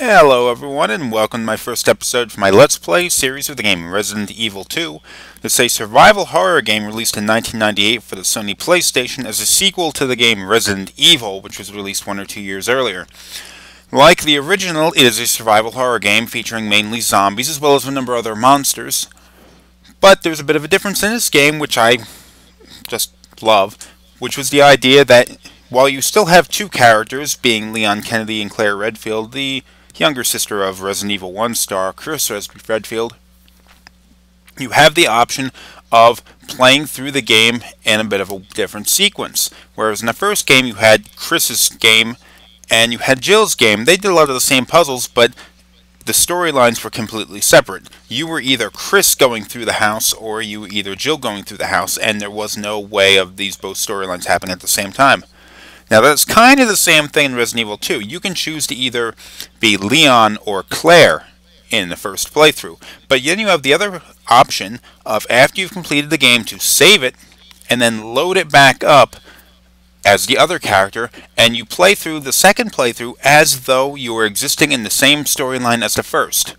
Hello everyone, and welcome to my first episode for my Let's Play series of the game Resident Evil 2. It's a survival horror game released in 1998 for the Sony PlayStation as a sequel to the game Resident Evil, which was released 1 or 2 years earlier. Like the original, it is a survival horror game featuring mainly zombies as well as a number of other monsters. But there's a bit of a difference in this game, which I just love, which was the idea that while you still have two characters, being Leon Kennedy and Claire Redfield, the younger sister of Resident Evil 1 star Chris Redfield, you have the option of playing through the game in a bit of a different sequence. Whereas in the first game you had Chris's game and you had Jill's game. They did a lot of the same puzzles, but the storylines were completely separate. You were either Chris going through the house or you were either Jill going through the house, and there was no way of these both storylines happening at the same time. Now that's kind of the same thing in Resident Evil 2. You can choose to either be Leon or Claire in the first playthrough. But then you have the other option of, after you've completed the game, to save it and then load it back up as the other character, and you play through the second playthrough as though you were existing in the same storyline as the first.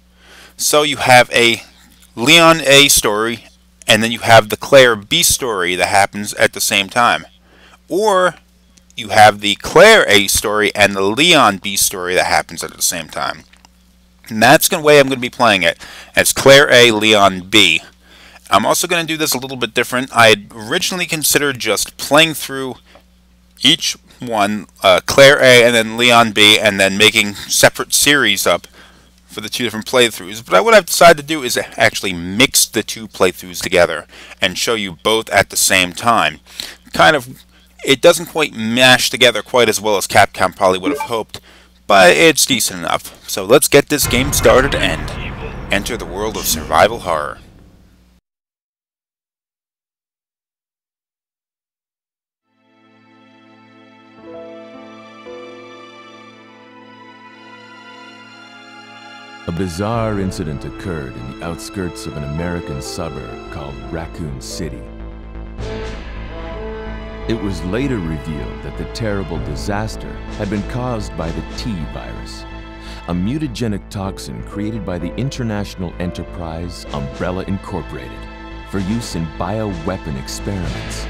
So you have a Leon A story, and then you have the Claire B story that happens at the same time. Or you have the Claire A story and the Leon B story that happens at the same time. And that's the way I'm going to be playing it, as Claire A, Leon B. I'm also going to do this a little bit different. I had originally considered just playing through each one, Claire A and then Leon B, and then making separate series up for the two different playthroughs. But what I've decided to do is actually mix the two playthroughs together and show you both at the same time. It doesn't quite mash together quite as well as Capcom probably would have hoped, but it's decent enough. So let's get this game started and enter the world of survival horror. A bizarre incident occurred in the outskirts of an American suburb called Raccoon City. It was later revealed that the terrible disaster had been caused by the T virus, a mutagenic toxin created by the international enterprise Umbrella Incorporated for use in bioweapon experiments.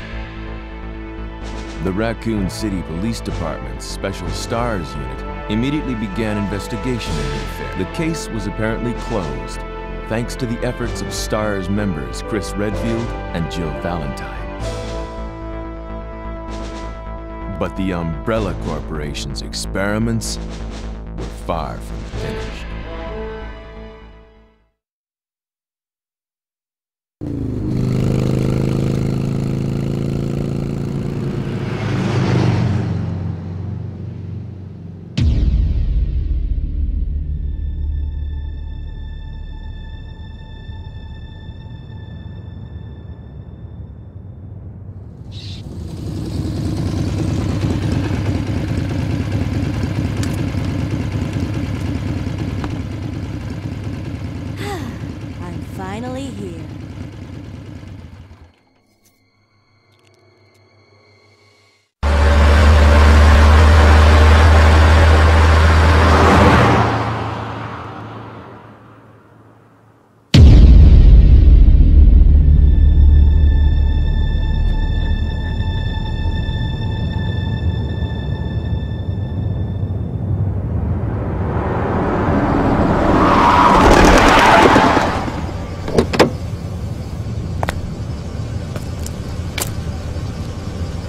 The Raccoon City Police Department's Special Stars Unit immediately began investigation in the affair. The case was apparently closed, thanks to the efforts of STARS members Chris Redfield and Jill Valentine. But the Umbrella Corporation's experiments were far from finished. Finally here.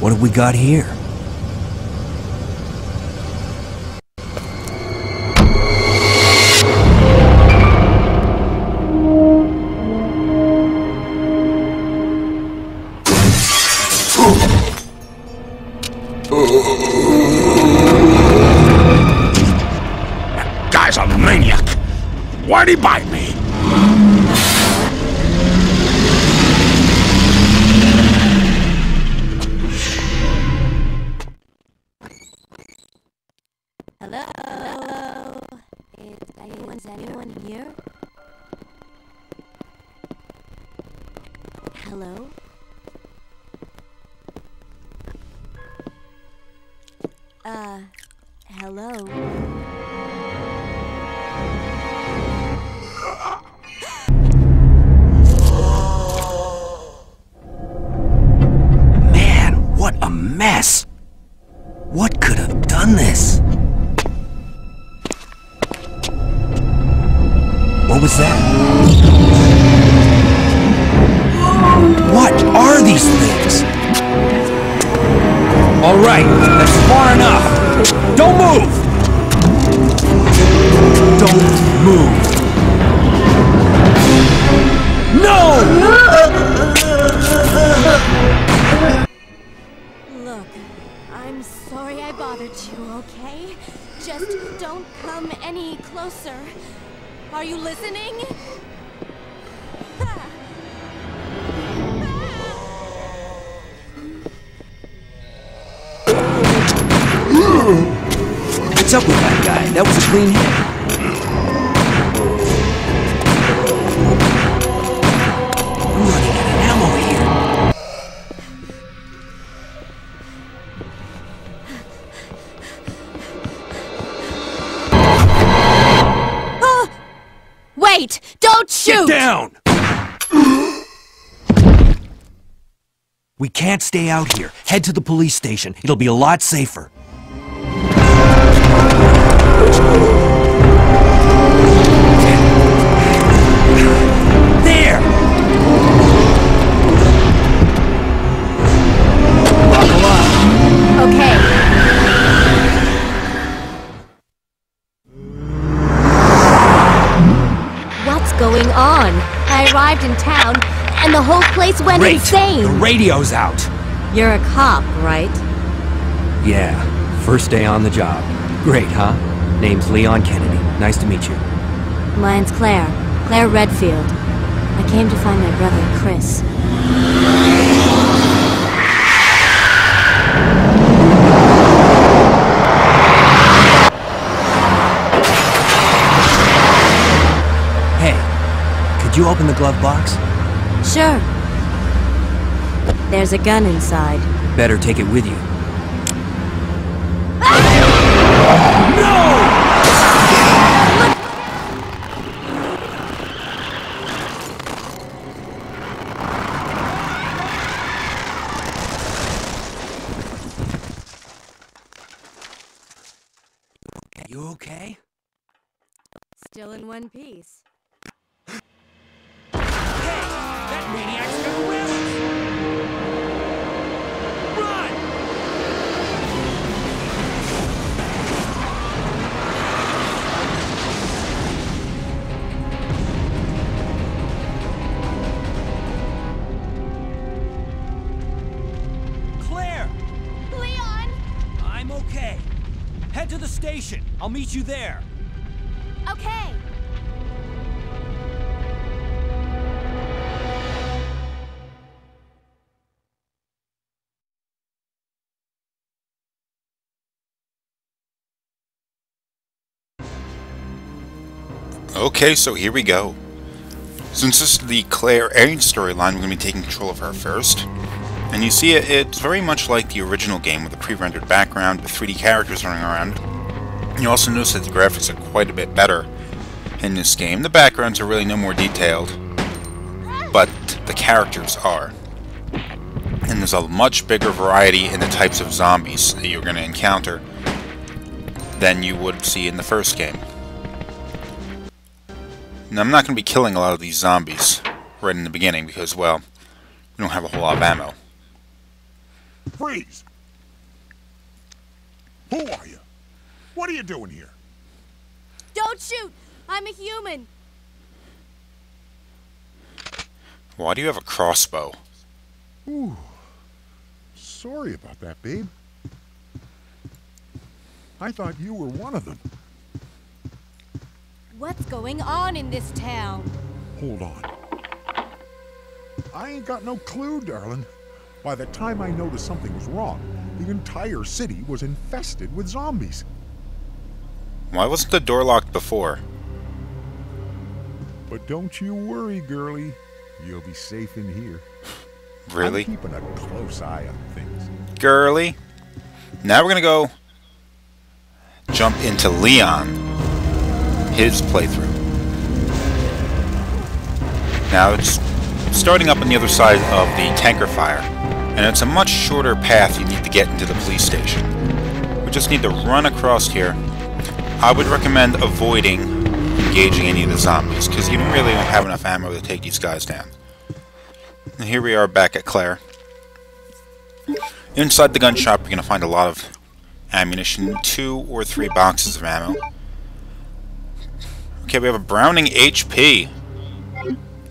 What have we got here? That guy's a maniac. Why'd he bite me? Hello? Is anyone here? Hello? Hello? What could have done this? What was that? What are these things? All right, that's far enough. Don't move! Don't move. No! Look, I'm sorry I bothered you, okay? Just don't come any closer. Are you listening? What's up with that guy? That was a clean hit. I'm running out of ammo here. Wait! Don't shoot! Get down! We can't stay out here. Head to the police station. It'll be a lot safer. There! Buckle up. Okay. What's going on? I arrived in town, and the whole place went Great. insane! The radio's out. You're a cop, right? Yeah, first day on the job. Great, huh? Name's Leon Kennedy. Nice to meet you. Mine's Claire. Claire Redfield. I came to find my brother, Chris. Hey, could you open the glove box? Sure. There's a gun inside. Better take it with you. You okay? Still in one piece. That maniac's gonna win! Run! Claire! Leon! I'm okay. Head to the station. I'll meet you there. Okay. Okay, so here we go. Since this is the Claire Age storyline, we're going to be taking control of her first. And you see it's very much like the original game with a pre-rendered background with 3D characters running around. You also notice that the graphics are quite a bit better in this game. The backgrounds are really no more detailed, but the characters are. And there's a much bigger variety in the types of zombies that you're going to encounter than you would see in the first game. Now, I'm not going to be killing a lot of these zombies right in the beginning because, well, we don't have a whole lot of ammo. Freeze! Who are you? What are you doing here? Don't shoot! I'm a human! Why do you have a crossbow? Ooh. Sorry about that, babe. I thought you were one of them. What's going on in this town? Hold on. I ain't got no clue, darling. By the time I noticed something was wrong, the entire city was infested with zombies. Why wasn't the door locked before? But don't you worry, girlie. You'll be safe in here. Really? I'm keeping a close eye on things. Girly? Now we're gonna go jump into Leon, his playthrough. Now it's starting up on the other side of the tanker fire, and it's a much shorter path you need to get into the police station. just need to run across here. I would recommend avoiding engaging any of the zombies, because you don't really have enough ammo to take these guys down. And here we are back at Claire. Inside the gun shop, you're going to find a lot of ammunition, 2 or 3 boxes of ammo. Okay, we have a Browning HP.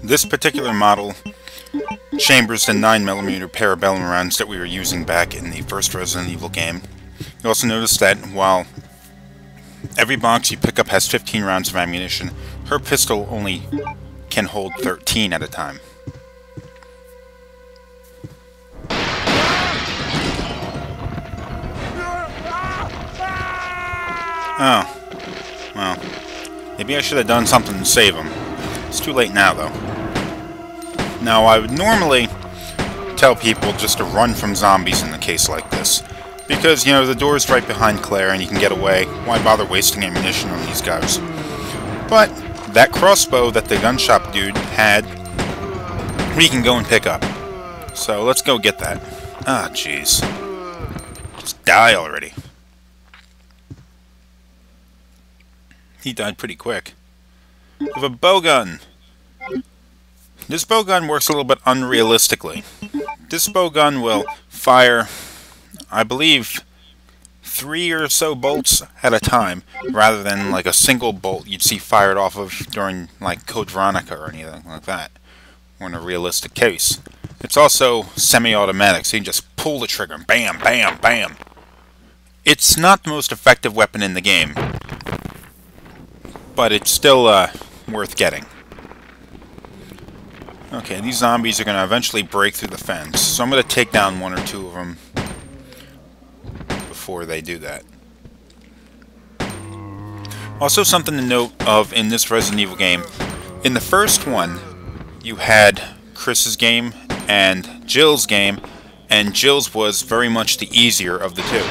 This particular model chambers the 9mm parabellum rounds that we were using back in the first Resident Evil game. You also notice that while every box you pick up has 15 rounds of ammunition, her pistol only can hold 13 at a time. Oh. Well. Maybe I should have done something to save him. It's too late now, though. Now, I would normally tell people just to run from zombies in a case like this. Because, you know, the door's right behind Claire and you can get away. Why bother wasting ammunition on these guys? But that crossbow that the gun shop dude had, we can go and pick up. So let's go get that. Ah, jeez. Just die already. He died pretty quick. We have a bowgun. This bowgun works a little bit unrealistically. This bowgun will fire, I believe, 3 or so bolts at a time, rather than like a single bolt you'd see fired off of during like Code Veronica or anything like that, or in a realistic case. It's also semi-automatic, so you can just pull the trigger, bam, bam, bam. It's not the most effective weapon in the game, but it's still worth getting. Okay, these zombies are going to eventually break through the fence, so I'm going to take down 1 or 2 of them before they do that. Also, something to note of in this Resident Evil game, in the first one, you had Chris's game and Jill's game, and Jill's was very much the easier of the two.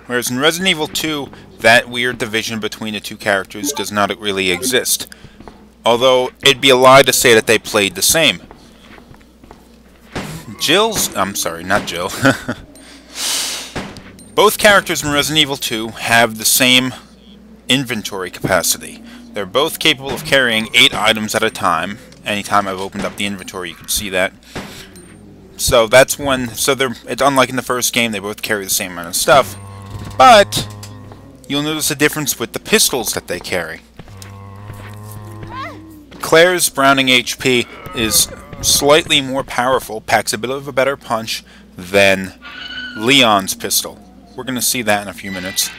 Whereas in Resident Evil 2, that weird division between the two characters does not really exist. Although, it'd be a lie to say that they played the same. I'm sorry, not Jill. Both characters in Resident Evil 2 have the same inventory capacity. They're both capable of carrying 8 items at a time. Anytime I've opened up the inventory, you can see that. So that's when, it's unlike in the first game, they both carry the same amount of stuff. But you'll notice a difference with the pistols that they carry. Claire's Browning HP is slightly more powerful, packs a bit of a better punch than Leon's pistol. We're going to see that in a few minutes.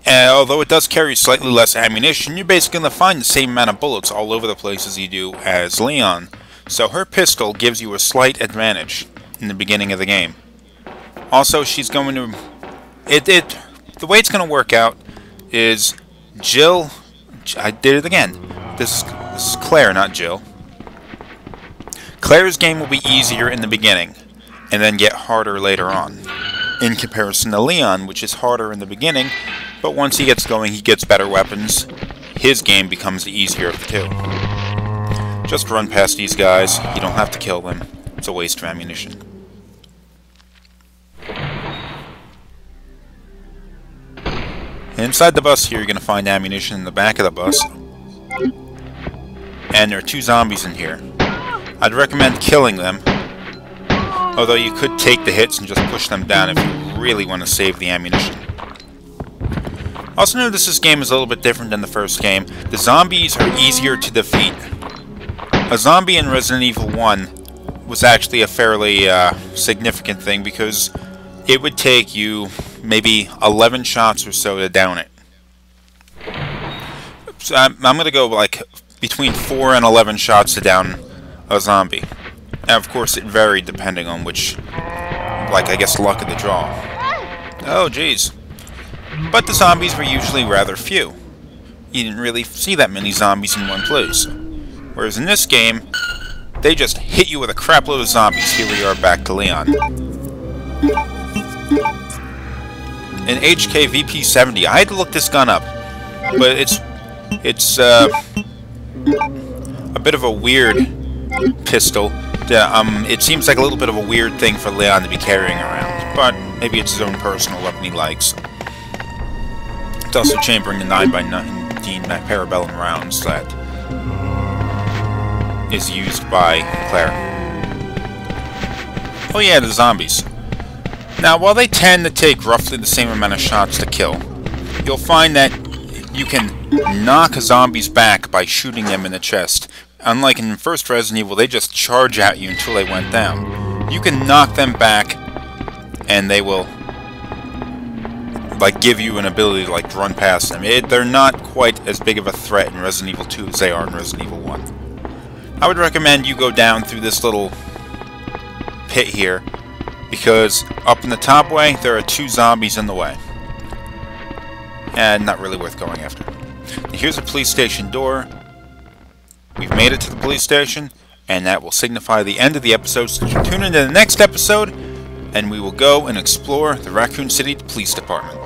Although it does carry slightly less ammunition, you're basically going to find the same amount of bullets all over the place as you do as Leon. So her pistol gives you a slight advantage in the beginning of the game. Also, she's going to... the way it's going to work out is Jill... I did it again. This is Claire, not Jill. Claire's game will be easier in the beginning, and then get harder later on. In comparison to Leon, which is harder in the beginning, but once he gets going, he gets better weapons. His game becomes the easier of the two. Just run past these guys. You don't have to kill them. It's a waste of ammunition. Inside the bus here, you're going to find ammunition in the back of the bus. And there are 2 zombies in here. I'd recommend killing them. Although you could take the hits and just push them down if you really want to save the ammunition. Also notice this game is a little bit different than the first game. The zombies are easier to defeat. A zombie in Resident Evil 1 was actually a fairly significant thing because it would take you maybe 11 shots or so to down it. So I'm going to go like between 4 and 11 shots to down a zombie. And of course it varied depending on which, like I guess, luck of the draw. Oh jeez. But the zombies were usually rather few. You didn't really see that many zombies in one place. Whereas in this game, they just hit you with a crapload of zombies. Here we are back to Leon. An HK VP-70. I had to look this gun up, but it's a bit of a weird pistol. It seems like a little bit of a weird thing for Leon to be carrying around, but Maybe it's his own personal weapon he likes. It's also chambering the 9x19 parabellum rounds that is used by Claire. Oh yeah, the zombies. Now, while they tend to take roughly the same amount of shots to kill, you'll find that you can knock zombies back by shooting them in the chest. Unlike in the first Resident Evil, they just charge at you until they went down. You can knock them back, and they will like give you an ability to like run past them. They're not quite as big of a threat in Resident Evil 2 as they are in Resident Evil 1. I would recommend you go down through this little pit here, because up in the top way, there are 2 zombies in the way. And not really worth going after. Now, here's a police station door. We've made it to the police station, and that will signify the end of the episode. So tune into the next episode, and we will go and explore the Raccoon City Police Department.